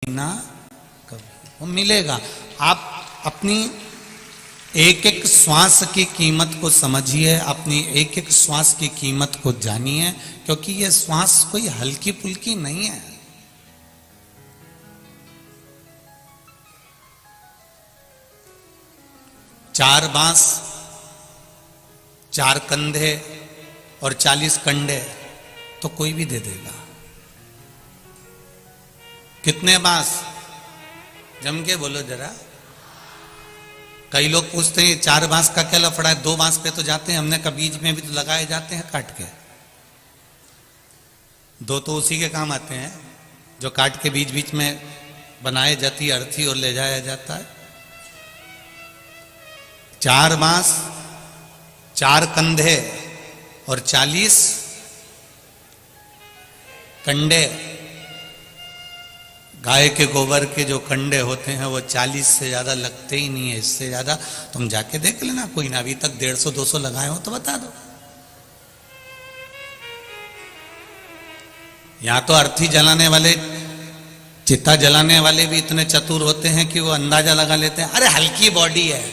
ना कभी वो मिलेगा। आप अपनी एक एक श्वास की कीमत को समझिए, अपनी एक एक श्वास की कीमत को जानिए, क्योंकि ये श्वास कोई हल्की फुल्की नहीं है। चार बांस, चार कंधे और 40 कंडे तो कोई भी दे देगा। कितने बांस? जम के बोलो जरा। कई लोग पूछते हैं 4 बांस का क्या लफड़ा है, 2 बांस पे तो जाते हैं। हमने कहा बीज में भी तो लगाए जाते हैं काट के। 2 तो उसी के काम आते हैं जो काट के बीच बीच में बनाए जाती है अर्थी और ले जाया जाता है। 4 बांस, 4 कंधे और 40 कंडे। गाय के गोबर के जो कंडे होते हैं वो 40 से ज्यादा लगते ही नहीं है। इससे ज्यादा तुम जाके देख लेना, कोई ना अभी तक 150-200 लगाए हो तो बता दो। यहां तो अर्थी जलाने वाले, चिता जलाने वाले भी इतने चतुर होते हैं कि वो अंदाजा लगा लेते हैं, अरे हल्की बॉडी है,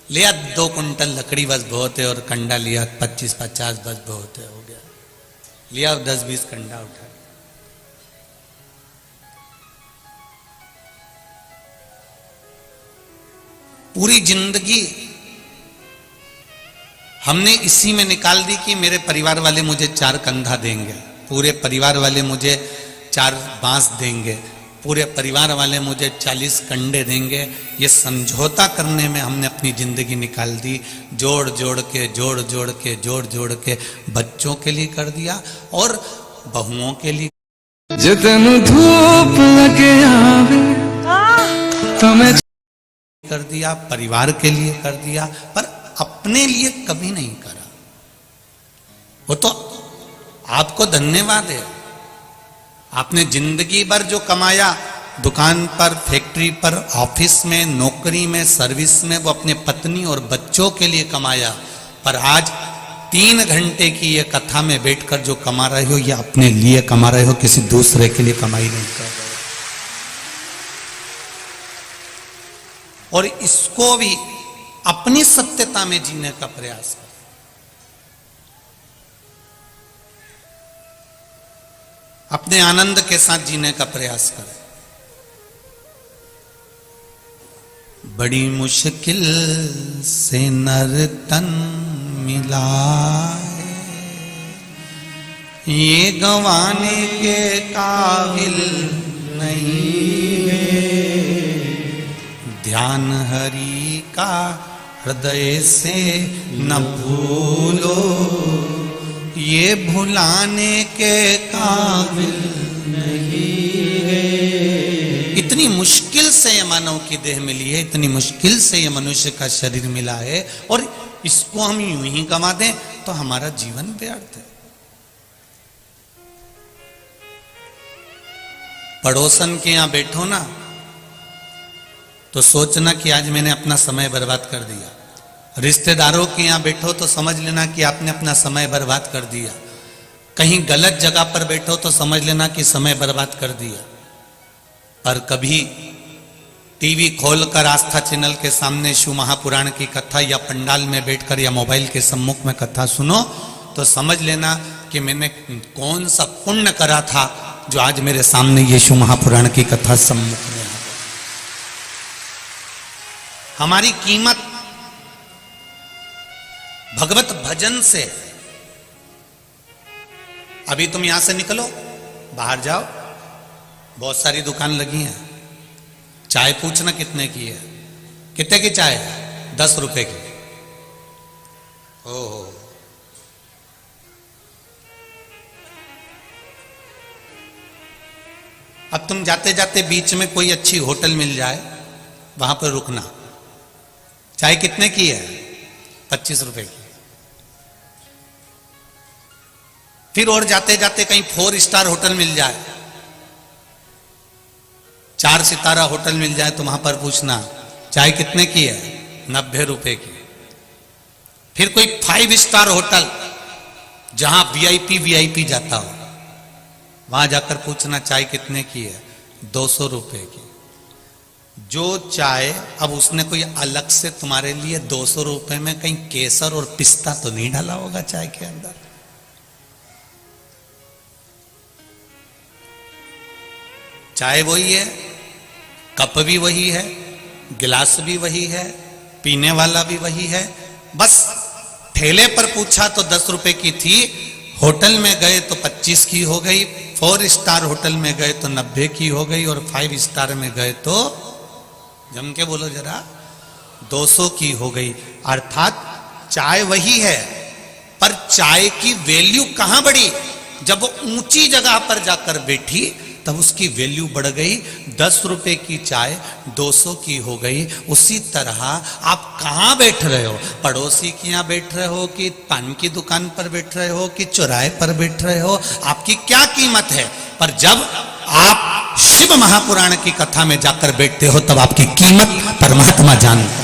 लिया 2 कुंटल लकड़ी बस बहुत है, और कंडा लिया 25-50 बस बहुत है, हो गया। लिया 10-20 कंडा उठा। पूरी जिंदगी हमने इसी में निकाल दी कि मेरे परिवार वाले मुझे 4 कंधा देंगे, पूरे परिवार वाले मुझे 4 बांस देंगे, पूरे परिवार वाले मुझे 40 कंडे देंगे। ये समझौता करने में हमने अपनी जिंदगी निकाल दी। जोड़ जोड़ के बच्चों के लिए कर दिया और बहुओं के लिए। जितन धूप लगे आवे तुम्हें कर दिया, परिवार के लिए कर दिया, पर अपने लिए कभी नहीं करा। वो तो आपको धन्यवाद है। आपने जिंदगी भर जो कमाया, दुकान पर, फैक्ट्री पर, ऑफिस में, नौकरी में, सर्विस में, वो अपने पत्नी और बच्चों के लिए कमाया। पर आज 3 घंटे की ये कथा में बैठकर जो कमा रहे हो, ये अपने लिए कमा रहे हो, किसी दूसरे के लिए कमाई नहीं कर रहे। और इसको भी अपनी सत्यता में जीने का प्रयास करें। अपने आनंद के साथ जीने का प्रयास करें। बड़ी मुश्किल से नर तन मिला ये गंवाने के काबिल नहीं है। ध्यान हरि का हृदय से न भूलो ये भुलाने के काबिल नहीं है। इतनी मुश्किल से ये मानव की देह मिली है, इतनी मुश्किल से ये मनुष्य का शरीर मिला है, और इसको हम यूं ही गंवा दें तो हमारा जीवन व्यर्थ है। पड़ोसन के यहां बैठो ना तो सोचना कि आज मैंने अपना समय बर्बाद कर दिया। रिश्तेदारों के यहां बैठो तो समझ लेना कि आपने अपना समय बर्बाद कर दिया। कहीं गलत जगह पर बैठो तो समझ लेना कि समय बर्बाद कर दिया। पर कभी टीवी खोलकर आस्था चैनल के सामने शिव महापुराण की कथा या पंडाल में बैठकर या मोबाइल के सम्मुख में कथा सुनो तो समझ लेना कि मैंने कौन सा पुण्य करा था जो आज मेरे सामने ये शिव महापुराण की कथा सम्मुख में। हमारी कीमत भगवत भजन से। अभी तुम यहां से निकलो, बाहर जाओ, बहुत सारी दुकान लगी हैं। चाय पूछना कितने की है, कितने की चाय? 10 रुपए की। ओहो, अब तुम जाते जाते बीच में कोई अच्छी होटल मिल जाए, वहां पर रुकना। चाय कितने की है? 25 रुपए की। फिर और जाते जाते कहीं 4 स्टार होटल मिल जाए, 4 सितारा होटल मिल जाए तो वहां पर पूछना चाय कितने की है? 90 रुपए की। फिर कोई 5 स्टार होटल जहां वीआईपी जाता हो, वहां जाकर पूछना चाय कितने की है? 200 रुपए की। जो चाय, अब उसने कोई अलग से तुम्हारे लिए 200 रुपए में कहीं केसर और पिस्ता तो नहीं डाला होगा चाय के अंदर। चाय वही है, कप भी वही है, गिलास भी वही है, पीने वाला भी वही है। बस ठेले पर पूछा तो 10 रुपए की थी, होटल में गए तो 25 की हो गई, 4 स्टार होटल में गए तो 90 की हो गई, और 5 स्टार में गए तो जम के बोलो जरा 200 की हो गई। अर्थात चाय वही है, पर चाय की वैल्यू कहां बढ़ी? जब वो ऊंची जगह पर जाकर बैठी तब उसकी वैल्यू बढ़ गई। 10 रुपए की चाय 200 की हो गई। उसी तरह आप कहां बैठ रहे हो? पड़ोसी के यहां बैठ रहे हो कि पान की दुकान पर बैठ रहे हो कि चौराहे पर बैठ रहे हो, आपकी क्या कीमत है? पर जब आप शिव महापुराण की कथा में जाकर बैठते हो तब आपकी कीमत परमात्मा जानते